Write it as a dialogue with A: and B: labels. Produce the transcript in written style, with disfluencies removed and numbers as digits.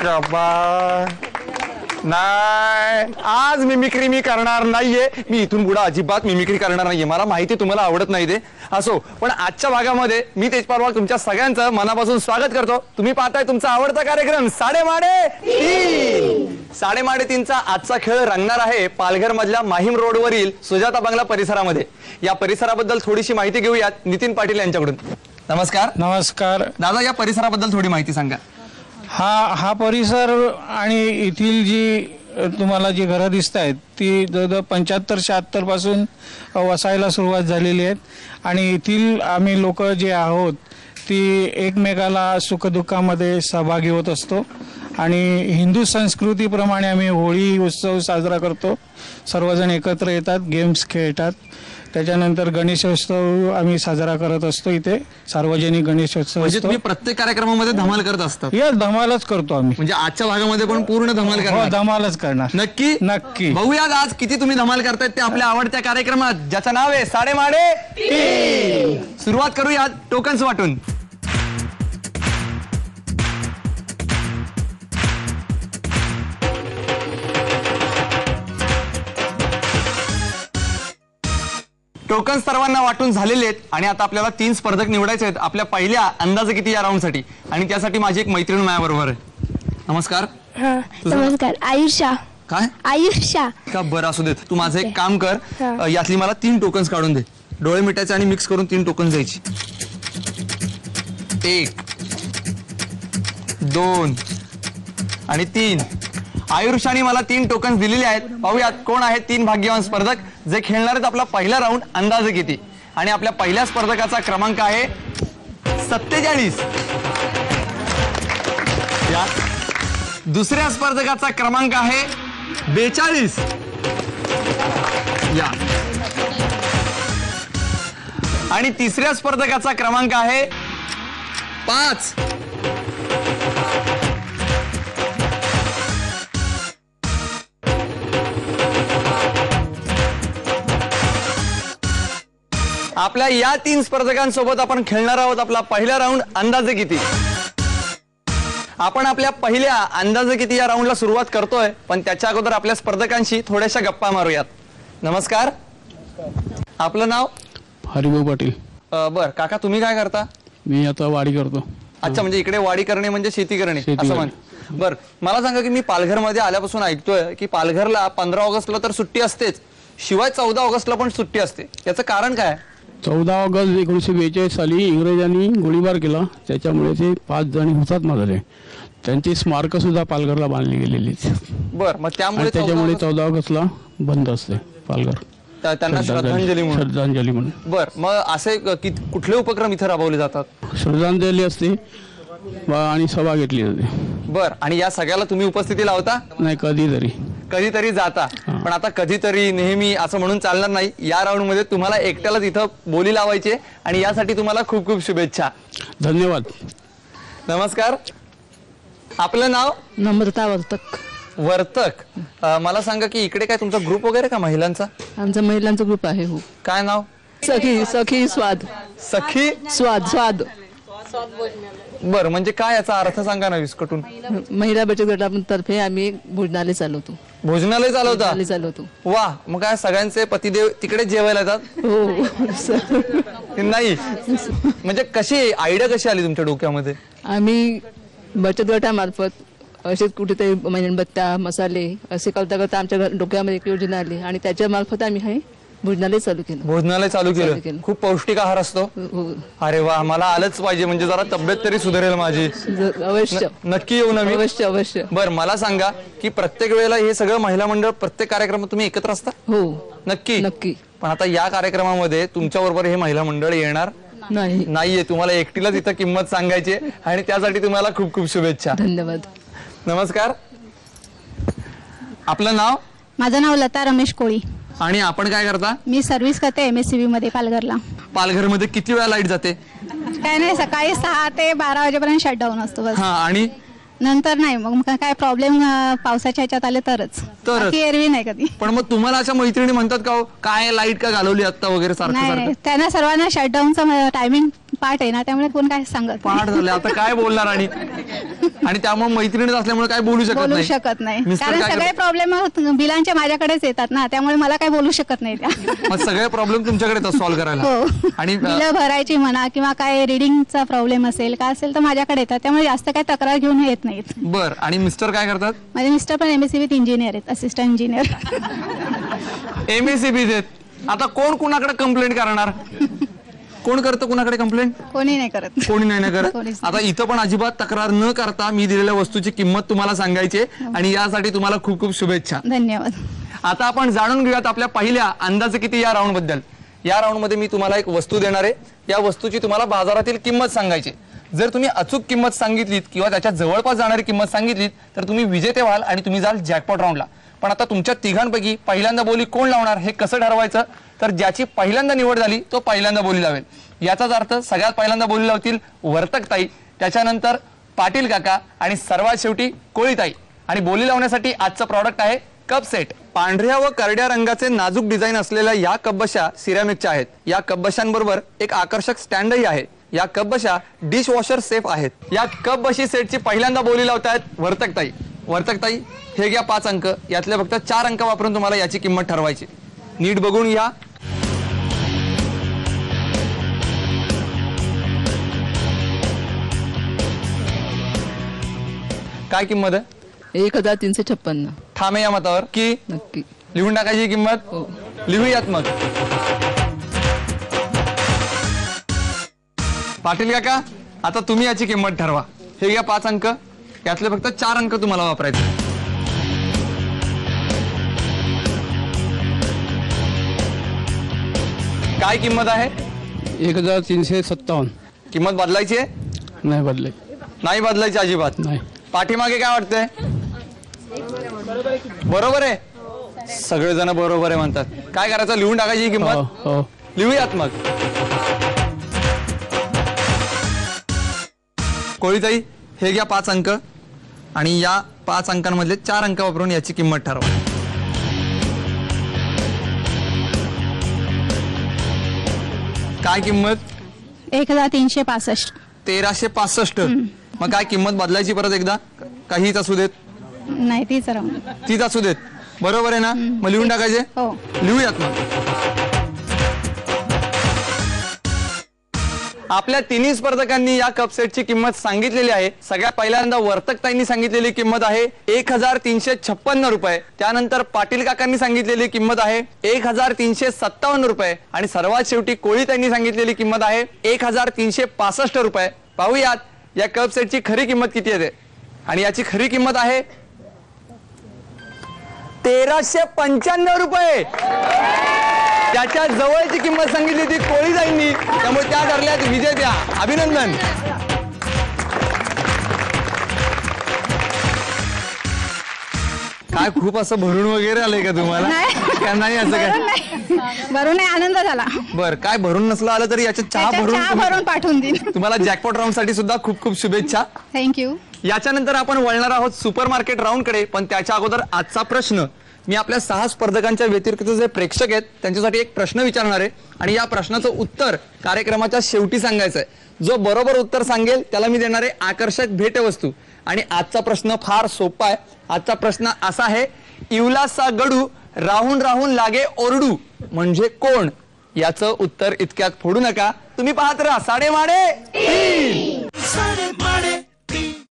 A: शबा नाही, आज मिमिक्री मी करणार नाहीये. मी इथून पुढे अजिबात मिमिक्री करणार नाहीये. मला माहिती तुम्हाला आवडत नाही ते असो, पण आजच्या भागामध्ये मी तेजपाल तुमच्या सगळ्यांचं मनापासून स्वागत करतो. तुम्ही पाहताय तुमचा आवडता कार्यक्रम साडेमाडे तीन. साडेमाडे तीनचा आजचा खेळ रंगणार आहे पालघर मधल्या माहीम रोडवरील सुजाता बंगला परिसरामध्ये. या परिसराबद्दल थोडीशी माहिती घेऊयात नितीन पाटील यांच्याकडून. नमस्कार.
B: नमस्कार
A: दादा, या परिसराबद्दल थोडी माहिती सांगा.
B: हा परिसर आणि येथील जी तुम्हाला जी घरं दिसत आहेत ती जवळजवळ 75-76 पासून वसायला सुरुवात झालेली आहेत. आणि येथील आम्ही लोक जे आहोत ती एकमेकाला सुखदुःखामध्ये सहभागी होत असतो. आणि हिंदू संस्कृतीप्रमाणे आम्ही होळी उत्सव साजरा करतो. सर्वजण एकत्र येतात, गेम्स खेळतात. त्याच्यानंतर गणेशोत्सव आम्ही साजरा करत असतो. इथे सार्वजनिक गणेशोत्सव.
A: म्हणजे तुम्ही प्रत्येक कार्यक्रमामध्ये धमाल करत असता?
B: यस, धमालच करतो आम्ही.
A: म्हणजे आजच्या भागामध्ये पण पूर्ण धमाल करणार?
B: हो, धमालच करणार.
A: नक्की
B: नक्की.
A: बघूयात आज किती तुम्ही धमाल करतायत ते आपल्या आवडत्या कार्यक्रमात, ज्याचं नाव आहे साडेमाडे तीन. सुरुवात करूयात टोकन्स वाटून. टोकन सर्वांना वाटून झालेले आहेत आणि आता आपल्याला 3 स्पर्धक निवडायचे आहेत आपल्या पहिल्या अंदाजे किती या राऊंड साठी. आणि त्यासाठी माझी एक मैत्रीण माझ्याबरोबर आहे. नमस्कार.
C: नमस्कार. आयुष्या.
A: काय?
C: आयुष्या
A: का? बरं असू देत. तू माझं एक काम कर, यातली मला 3 टोकन्स काढून दे. डोळे मिटायचे आणि मिक्स करून 3 टोकन्स द्यायची. 1 2 आणि 3. आयुष्याने मला 3 टोकन्स दिलेले आहेत. पाहूयात कोण आहेत 3 भाग्यवान स्पर्धक जे खेळणार आहेत आपला पहिला राऊंड अंदाजे किती. आणि आपल्या पहिल्या स्पर्धकाचा क्रमांक आहे 47. या दुसऱ्या स्पर्धकाचा क्रमांक आहे 42. या आणि तिसऱ्या स्पर्धकाचा क्रमांक आहे 5. आपल्या या 3 स्पर्धकांसोबत आपण खेळणार आहोत आपला पहिला राऊंड अंदाजे किती. आपण आपल्या पहिल्या अंदाजे किती या राऊंडला सुरुवात करतोय, पण त्याच्या अगोदर आपल्या स्पर्धकांशी थोड्याशा गप्पा मारूयात. नमस्कार. आपलं नाव?
D: हरिभाऊ पाटील.
A: बर काका, तुम्ही काय करता?
D: मी आता वाडी करतो.
A: अच्छा, म्हणजे इकडे वाडी करणे म्हणजे शेती करणे असं म्हण. बर, मला सांगा की मी पालघरमध्ये आल्यापासून ऐकतोय की पालघरला 15 ऑगस्टला तर सुट्टी असतेच, शिवाय 14 ऑगस्टला पण सुट्टी असते. याचं कारण काय?
D: 14 ऑगस्ट 1942 साली इंग्रजांनी गोळीबार केला, त्याच्यामुळे ते 5 जण हुतात्मा झाले. त्यांची स्मारक सुद्धा पालघरला बांधली गेलेली.
A: बर, मग त्यामुळे
D: 14 ऑगस्टला बंद असते पालघर,
A: त्यांना श्रद्धांजली
D: म्हणून.
A: बर, मग असे कुठले उपक्रम इथे राबवले जातात?
D: श्रद्धांजली असते आणि सभा घेतली जाते.
A: बर, आणि या सगळ्याला तुम्ही उपस्थिती लावता?
D: नाही, कधीतरी जाता. पण आता कधीतरी नेहमी असं म्हणून चालणार नाही. या राऊंड मध्ये तुम्हाला एकट्यालाच इथं बोली लावायची आणि यासाठी तुम्हाला खूप खूप शुभेच्छा. धन्यवाद.
A: नमस्कार. आपलं नाव?
E: नम्रता वर्तक.
A: वर्तक. मला सांगा की इकडे काय तुमचा ग्रुप वगैरे का महिलांचा?
E: आमचा महिलांचा ग्रुप आहे. हो.
A: काय नाव?
E: सखी स्वाद.
A: सखी
E: स्वाद.
A: बर, म्हणजे काय याचा अर्थ सांगा ना विस्कटून.
E: महिला बचत गटातर्फे आम्ही भोजनालय चालवतो.
A: भोजनालय चालवतो? वा, मग काय सगळ्यांचे पतिदेव तिकडे जेवायला येतात?
E: हो.
A: नाही, म्हणजे कशी आयडिया कशी आली तुमच्या डोक्यामध्ये?
E: आम्ही बचत गटामार्फत असेच कुठेतरी मेणबत्त्या मसाले असे करता करता आमच्या डोक्यामध्ये एक योजना आली आणि त्याच्या मार्फत आम्ही हे भोजनालय चालू केलं. खूप पौष्टिक आहार असतो.
A: अरे वा, मला आलंच पाहिजे, म्हणजे जरा तब्येत तरी सुधारेल माझी.
E: अवश्य.
A: नक्की येऊ ना मी?
E: अवश्य.
A: बर, मला सांगा की प्रत्येक वेळेला हे सगळं महिला मंडळ प्रत्येक कार्यक्रमात तुम्ही एकत्र असता?
E: हो.
A: नक्की. पण आता या कार्यक्रमामध्ये तुमच्या बरोबर हे महिला मंडळ येणार नाहीये. तुम्हाला एकटीलाच इथं किंमत सांगायची आणि त्यासाठी तुम्हाला खूप खूप शुभेच्छा.
E: धन्यवाद.
A: नमस्कार. आपलं नाव?
C: माझं नाव लता रमेश कोळी.
A: आणि आपण काय करता?
C: मी सर्व्हिस करते MSCB मध्ये पालघरला.
A: पालघरमध्ये किती वेळा लाईट जाते?
C: काय नाही, सकाळी 6 ते 12 वाजेपर्यंत शटडाऊन असतो बस.
A: आणि
C: नंतर नाही, मग काय प्रॉब्लेम पावसाच्या ह्याच्यात आले तरच. एरवी नाही कधी.
A: पण मग तुम्हाला अशा मैत्रिणी म्हणतात का काय लाईट का घालवली आता वगैरे सारखं?
C: त्यांना सर्वांना शटडाऊनचा टायमिंग पाठ आहे ना, त्यामुळे कोण काय सांगत
A: पाठ झाले आता काय बोलणार आणि त्यामुळे मैत्रिणीच असल्यामुळे काय बोलू शकत
C: बोलू
A: नाही.
C: शकत नाही,
A: मिस्टर
C: कारण
A: काय
C: सगळे
A: करतात?
C: प्रॉब्लेम बिलांच्या माझ्याकडेच येतात ना, त्यामुळे मला काय बोलू शकत नाही त्या.
A: मग सगळे प्रॉब्लेम तुमच्याकडे येतात सॉल्व्ह करायला.
C: हो,
A: आणि
C: बिलं भरायची म्हणा किंवा काय रिडिंगचा प्रॉब्लेम असेल काय असेल तर माझ्याकडे येतात, त्यामुळे जास्त काय तक्रार घेऊन येत नाहीत.
A: बर, आणि मिस्टर काय करतात?
C: माझे मिस्टर पण MSCBत इंजिनियर आहेत, असिस्टंट इंजिनियर.
A: MSCB देत. आता कोण कुणाकडे कंप्लेंट करणार? कोण करतं कुणाकडे कंप्लेंट?
C: कोणी नाही करत.
A: कोणी नाही ना करत.
C: कोणीच नाही.
A: आता इथं पण अजिबात तक्रार न करता मी दिलेल्या वस्तूची किंमत तुम्हाला सांगायची आणि यासाठी तुम्हाला खूप खूप शुभेच्छा.
C: धन्यवाद.
A: आता आपण जाणून घेऊयात आपल्या पहिल्या अंदाजे किती या राऊंड बद्दल. या राऊंड मध्ये मी तुम्हाला एक वस्तू देणार आहे. या वस्तूची तुम्हाला बाजारातील किंमत सांगायची. जर तुम्ही अचूक किंमत सांगितलीत किंवा त्याच्या जवळपास जाणारी किंमत सांगितलीत तर तुम्ही विजेते व्हाल आणि तुम्ही जाल जॅकपॉट राऊंडला. पण आता तुमच्या तिघांपैकी पहिल्यांदा बोली कोण लावणार हे कसं ठरवायचं? तर ज्याची पहिल्यांदा निवड झाली तो पहिल्यांदा बोली लावेल. याचाच अर्थ सगळ्यात पहिल्यांदा बोली लावतील वर्तकताई, त्याच्यानंतर पाटील काका आणि सर्वात शेवटी कोळीताई. आणि बोली लावण्यासाठी आजचं प्रॉडक्ट आहे कप सेट. पांढऱ्या व करड्या रंगाचे नाजूक डिझाईन असलेल्या या कपबशा सिरॅमिकच्या आहेत. या कपबशांबरोबर एक आकर्षक स्टँडही आहे. या कपबशा डिश वॉशर सेफ आहेत. या कपबशी सेटची पहिल्यांदा बोली लावतायत वर्तकताई. वर्तकताई, हे घ्या 5 अंक. यातले फक्त 4 अंक वापरून तुम्हाला याची किंमत ठरवायची. नीट बघून घ्या. काय किंमत आहे?
E: 1356.
A: ठामे या मतावर की
E: नक्की.
A: लिहून टाकायची किंमत?
E: हो.
A: लिहूयात मग. पाटील काका, आता तुम्ही याची किंमत ठरवा. हे घ्या 5 अंक. यातले फक्त 4 अंक तुम्हाला वापरायचे. काय किंमत आहे?
B: 1357.
A: किंमत बदलायची आहे?
B: नाही बदले.
A: नाही बदलायची अजिबात.
B: नाही.
A: पाठीमागे काय वाटतंय? बरोबर आहे. सगळेजण बरोबर आहे म्हणतात. काय करायचं? लिहून टाकायची ही किंमत?
B: हो.
A: लिहूयात मग. कोळीताई, हे घ्या 5 अंक आणि या 5 अंकांमधले 4 अंक वापरून याची किंमत ठरवा. काय किंमत?
C: 1365.
A: 1365. मग काय किंमत बदलायची परत एकदा? काहीच असू देत?
C: नाही, तीच राहून.
A: तीच असू देत. बरोबर आहे ना? मग लिहून टाकायचे?
C: हो.
A: लिहूयात मग. आपल्या तिन्ही स्पर्धकांनी या कप सेटची किंमत सांगितलेली आहे. सगळ्यात पहिल्यांदा वर्तकताईंनी सांगितलेली किंमत आहे 1356 रुपये. त्यानंतर पाटील काकांनी सांगितलेली किंमत आहे 1357 रुपये आणि सर्वात शेवटी कोळीताईंनी सांगितलेली किंमत आहे 1365 रुपये. पाहूयात या कप सेटची खरी किंमत किती येते. आणि याची खरी किंमत आहे 1395 रुपये. त्याच्या जवळची किंमत सांगितली ती कोळीताईंनी, त्यामुळे त्या ठरल्यात विजेत्या. अभिनंदन. काय खूप असं भरून वगैरे आलंय का तुम्हाला? का नाही असं काय?
C: भरून नाही, आनंद झाला.
A: बर, काय भरून नसलं आलं तरी याच्यात चहा
C: चहा भरून पाठवून देईन.
A: तुम्हाला जॅकपॉट राऊंड साठी सुद्धा खूप खूप शुभेच्छा.
C: थँक्यू.
A: याच्यानंतर आपण वळणार आहोत सुपर मार्केट राऊंड कडे. पण त्याच्या अगोदर आजचा प्रश्न मी आपल्या 6 स्पर्धकांच्या व्यतिरिक्त जे प्रेक्षक आहेत त्यांच्यासाठी एक प्रश्न विचारणार आहे आणि या प्रश्नाचं उत्तर कार्यक्रमाच्या शेवटी सांगायचं आहे. जो बरोबर उत्तर सांगेल त्याला मी देणार आहे आकर्षक भेटवस्तू. आणि आजचा प्रश्न फार सोपा आहे. आजचा प्रश्न असा आहे, इवलासा गडू राहून राहून लागे ओरडू म्हणजे कोण? याचं उत्तर इतक्यात फोडू नका. तुम्ही पाहत राहा साडेमाडे.